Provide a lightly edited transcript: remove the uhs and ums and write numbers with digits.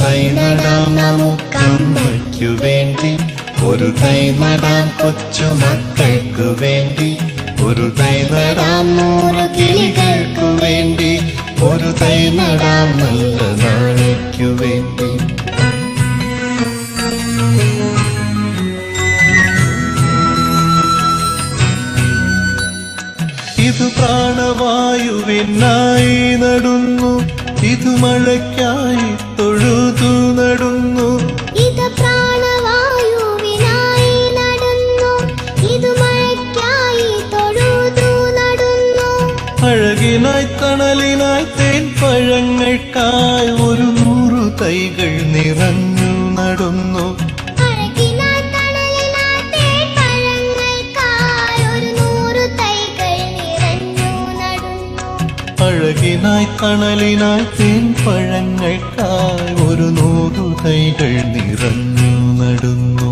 തൈ നടാം നമുക്കമ്മയ്ക്കു വേണ്ടി, ഒരു തൈ നടാം കൊച്ചുമക്കൾക്കു വേണ്ടി, ഒരു തൈ നടാം 100 കിളികൾക്കു വേണ്ടി, ഒരു തൈ നടാം നല്ല നാളേക്കു വേണ്ടി. ഇത് പ്രാണവായുവിനായി നടുന്നു, ഇത് മഴയ്ക്കായി തൊഴുതു നടുന്നു. ഇത് പ്രാണവായുവിനായി നടുന്നു, ഇത് മഴയ്ക്കായി തൊഴുതു നടുന്നു. അഴകിനായി തണലിനായി തേൻ പഴങ്ങൾക്കായി 100 തൈകൾ നിറഞ്ഞു നടുന്നു. അഴകിനായി തണലിനായി തേൻ പഴങ്ങൾക്കായി 100 തൈകൾ നിറഞ്ഞു നടുന്നു.